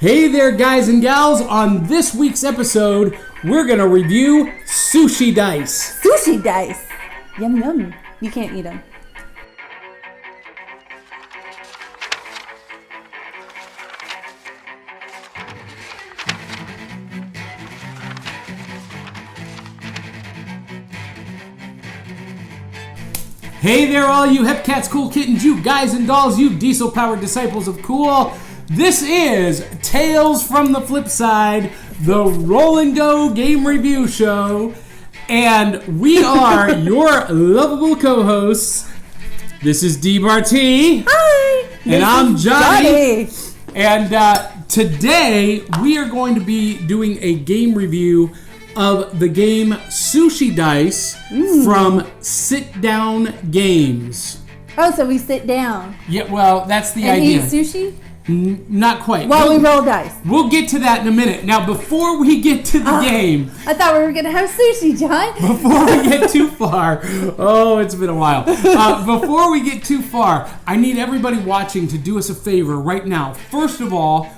Hey there, guys and gals. On this week's episode, we're going to review Sushi Dice. Sushi Dice. Yum, yum. You can't eat them. Hey there, all you hep cats, cool kittens, you guys and dolls, you diesel-powered disciples of cool. This is Tales from the Flip Side, the Roll and Go game review show, and we are your lovable co-hosts. This is Dee Bartee. Hi. And I'm Johnny. And today we are going to be doing a game review of the game Sushi Dice from Sit Down Games. Oh, so we sit down. Yeah, well, that's the and idea. eat sushi? Not quite. While we roll dice. We'll get to that in a minute. Now, before we get to the game... I thought we were going to have sushi, John. Before we get too far... Oh, it's been a while. Before we get too far, I need everybody watching to do us a favor right now. First of all,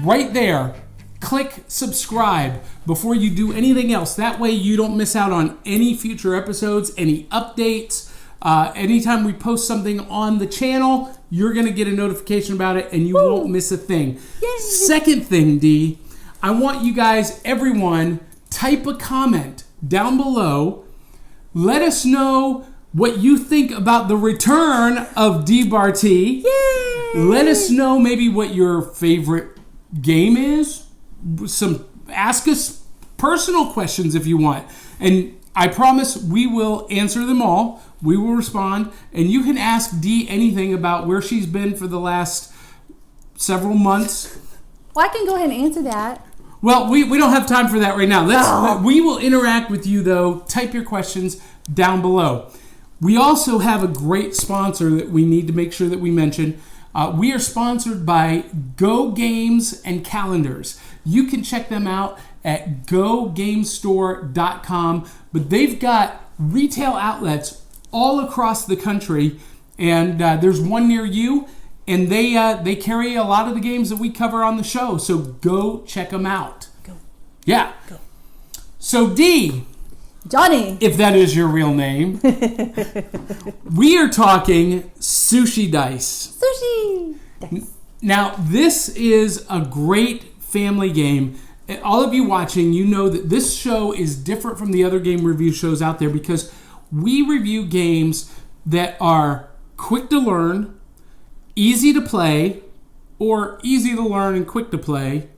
right there, click subscribe before you do anything else. That way you don't miss out on any future episodes, any updates. Anytime we post something on the channel, you're going to get a notification about it and you won't miss a thing. Yay. Second thing, Dee, I want you guys, everyone, type a comment down below. Let us know what you think about the return of Dee Bartee. Yay. Let us know maybe what your favorite game is. Ask us personal questions if you want. And I promise we will answer them all. We will respond, and you can ask Dee anything about where she's been for the last several months. Well, I can go ahead and answer that. Well, we don't have time for that right now. We will interact with you, though. Type your questions down below. We also have a great sponsor that we need to make sure that we mention. We are sponsored by Go Games and Calendars. You can check them out at gogamestore.com, but they've got retail outlets all across the country, and there's one near you, and they carry a lot of the games that we cover on the show, so go check them out. Go. Yeah. Go. So, Dee. Johnny. If that is your real name. We are talking Sushi Dice. Sushi Dice. Now, this is a great family game. All of you watching, you know that this show is different from the other game review shows out there because we review games that are quick to learn, easy to play, or easy to learn and quick to play,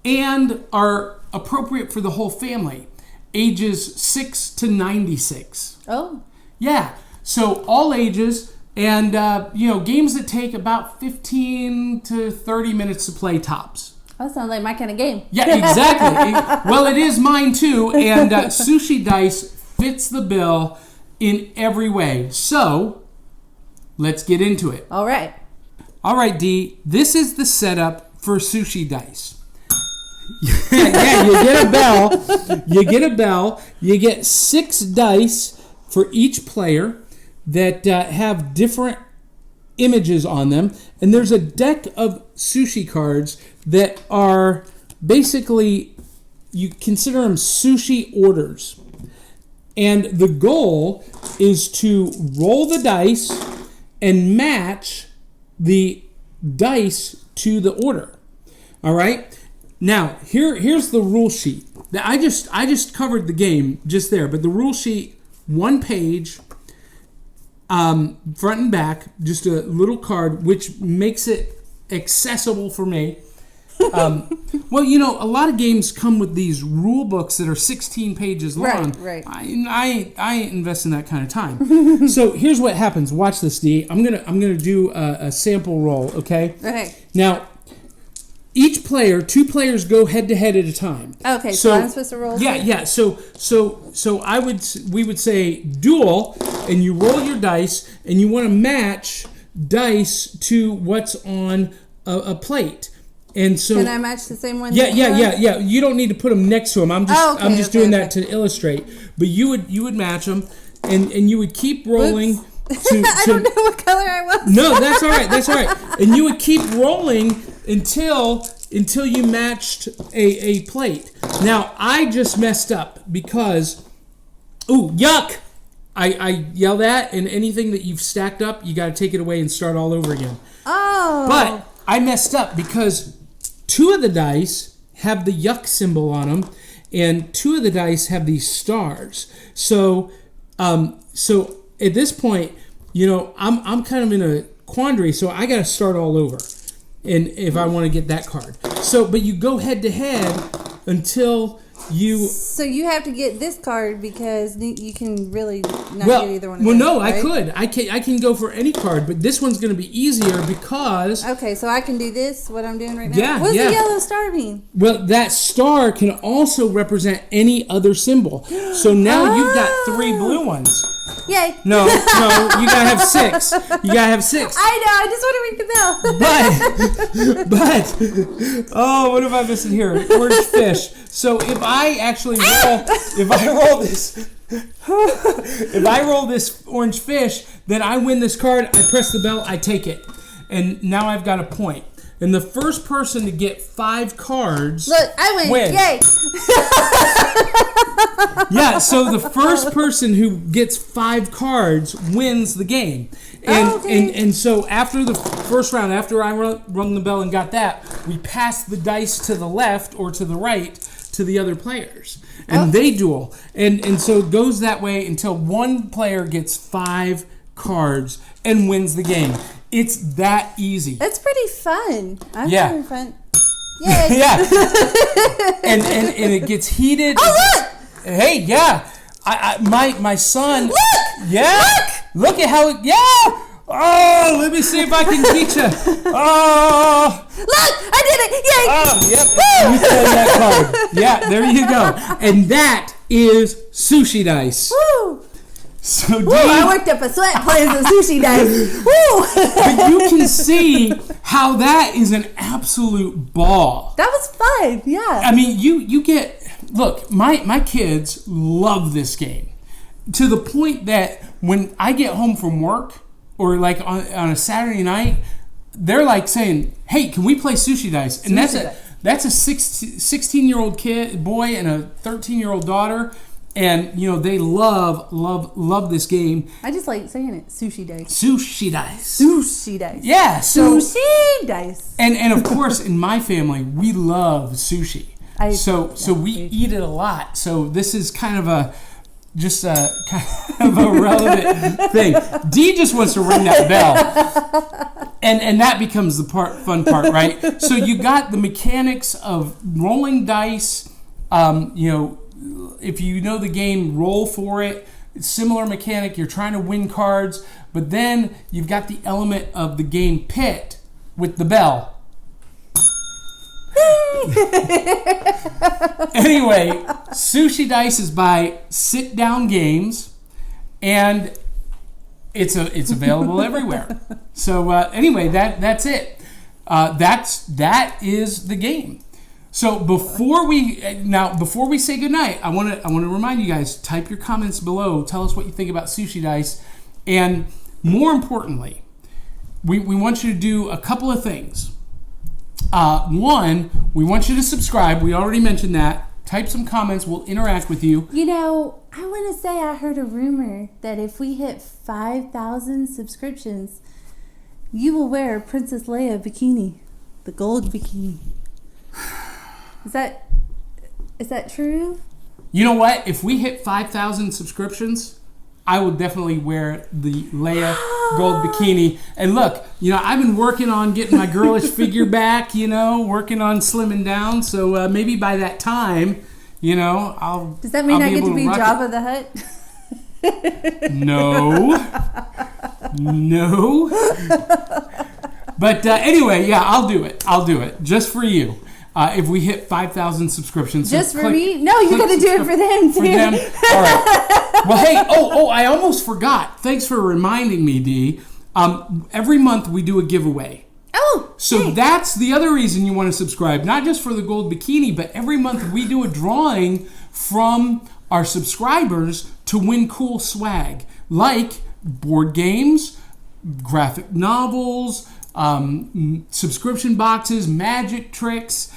and are appropriate for the whole family, ages 6 to 96. Oh. Yeah, so all ages, and games that take about 15 to 30 minutes to play tops. That sounds like my kind of game. Yeah, exactly. Well, it is mine too, and Sushi Dice fits the bill in every way. So, let's get into it. All right. All right, Dee, this is the setup for Sushi Dice. Yeah, you get a bell. You get 6 dice for each player that have different images on them. And there's a deck of sushi cards that are basically, you consider them sushi orders. And the goal is to roll the dice and match the dice to the order. All right? Now, here's the rule sheet. I just covered the game just there, but the rule sheet, 1 page, front and back, just a little card, which makes it accessible for me. Well, a lot of games come with these rule books that are 16 pages long. Right. I ain't investing that kind of time. So here's what happens. Watch this, Dee. I'm gonna do a sample roll. Okay. Okay. Now, each player, 2 players go head to head at a time. Okay. So I'm supposed to roll. Yeah. So we would say duel, and you roll your dice, and you want to match dice to what's on a plate. And so, can I match the same one? Yeah. You don't need to put them next to them. I'm just doing that to illustrate. But you would match them, and you would keep rolling. I don't know what color I was. No, that's all right. And you would keep rolling until you matched a plate. Now, I just messed up because, ooh, yuck! I yell that, and anything that you've stacked up, you got to take it away and start all over again. Oh. But I messed up because 2 of the dice have the yuck symbol on them, and 2 of the dice have these stars. So at this point, I'm kind of in a quandary, so I got to start all over, and if I want to get that card. So, but you go head to head until you. So you have to get this card because you can really not get either one of Well, them, no, right? I can go for any card, but this one's going to be easier because. Okay, so I can do this, what I'm doing right now? Yeah, What does the yellow star mean? Well, that star can also represent any other symbol. So now you've got 3 blue ones. Yay. No, you gotta have 6. You gotta have 6. I know, I just want to ring the bell. But, oh, what have I missing here? Orange fish. So if I actually roll this orange fish, then I win this card, I press the bell, I take it. And now I've got a point. And the first person to get 5 cards. Look, I win. Wins. Yay. Yeah, so the first person who gets 5 cards wins the game. And so after the first round, after I rung the bell and got that, we pass the dice to the left or to the right to the other players. And they duel. And so it goes that way until one player gets 5 cards and wins the game. It's that easy. That's pretty fun. I'm having fun. Yay. Yeah. and it gets heated. Oh, look! Hey, yeah. My son. Look! Yeah. Look at how. Yeah. Oh, let me see if I can beat you. Oh. Look! I did it! Yay! Oh, yep. You play that card. Yeah, there you go. And that is Sushi Dice. Woo! So Woo, I worked up a sweat playing some Sushi Dice. Woo! But you can see how that is an absolute ball. That was fun, yeah. I mean, you get... Look, my kids love this game. To the point that when I get home from work, or like on a Saturday night, they're like saying, hey, can we play Sushi Dice? And that's a 16-year-old boy and a 13-year-old daughter. And, they love this game. I just like saying it. Sushi Dice. Sushi Dice. Sushi Dice. Yeah. So, Sushi Dice. And of course, in my family, we love sushi. So we eat it a lot. So this is kind of a relevant thing. Dee just wants to ring that bell. And that becomes the fun part, right? So you got the mechanics of rolling dice, if you know the game, roll for it. It's similar mechanic. You're trying to win cards, but then you've got the element of the game pit with the bell. Anyway, Sushi Dice is by Sit Down Games, and it's available everywhere. So anyway, that's it. That is the game. So before we say goodnight, I want to remind you guys, type your comments below. Tell us what you think about Sushi Dice, and more importantly, we want you to do a couple of things. One, we want you to subscribe. We already mentioned that. Type some comments. We'll interact with you. I want to say I heard a rumor that if we hit 5,000 subscriptions, you will wear a Princess Leia bikini, the gold bikini. Is that true? You know what? If we hit 5,000 subscriptions, I will definitely wear the Leia gold bikini. And look, I've been working on getting my girlish figure back, working on slimming down. So maybe by that time, I'll. Does that mean I get to be Jabba the Hutt? No. But anyway, yeah, I'll do it. Just for you. If we hit 5,000 subscriptions. Just for me? No, you got to do it for them, too. For them? All right. Well, hey, I almost forgot. Thanks for reminding me, Dee. Every month we do a giveaway. Oh, so that's the other reason you want to subscribe. Not just for the gold bikini, but every month we do a drawing from our subscribers to win cool swag. Like board games, graphic novels, subscription boxes, magic tricks,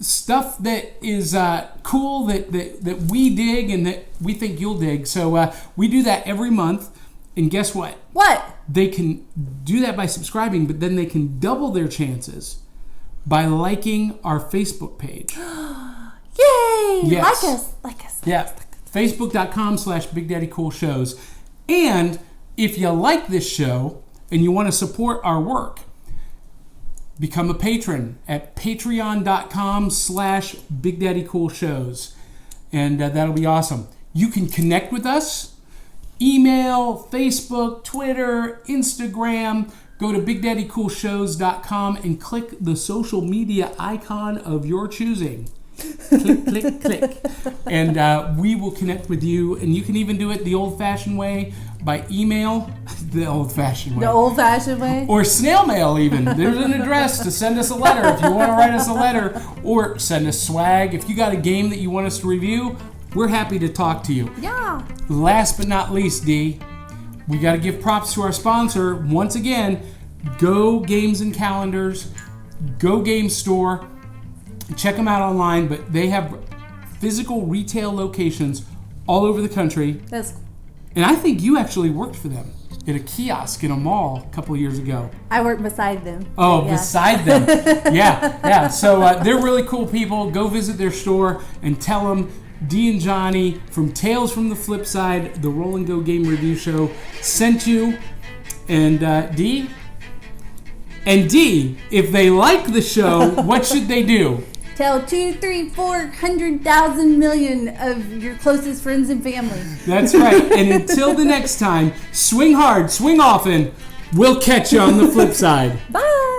stuff that is cool that we dig and that we think you'll dig. So we do that every month. And guess what? What? They can do that by subscribing, but then they can double their chances by liking our Facebook page. Yay! Yes. Like us. Yeah. Facebook.com/BigDaddyCoolShows. And if you like this show and you want to support our work, become a patron at patreon.com/BigDaddyCoolShows. And that'll be awesome. You can connect with us. Email, Facebook, Twitter, Instagram. Go to BigDaddyCoolShows.com and click the social media icon of your choosing. Click, click, click. And we will connect with you. And you can even do it the old-fashioned way by email. The old-fashioned way. The old-fashioned way? Or snail mail even. There's an address to send us a letter if you want to write us a letter. Or send us swag. If you got a game that you want us to review, we're happy to talk to you. Yeah. Last but not least, Dee, we got to give props to our sponsor. Once again, Go Games and Calendars, Go Game Store. Check them out online, but they have physical retail locations all over the country. And I think you actually worked for them at a kiosk in a mall a couple of years ago. I worked beside them. Oh, yeah. Beside them. Yeah. So they're really cool people. Go visit their store and tell them Dee and Johnny from Tales from the Flip Side, the Roll and Go Game Review Show, sent you. And Dee, if they like the show, what should they do? Tell 2, 3, 400,000 million of your closest friends and family. That's right. And until the next time, swing hard, swing often. We'll catch you on the flip side. Bye.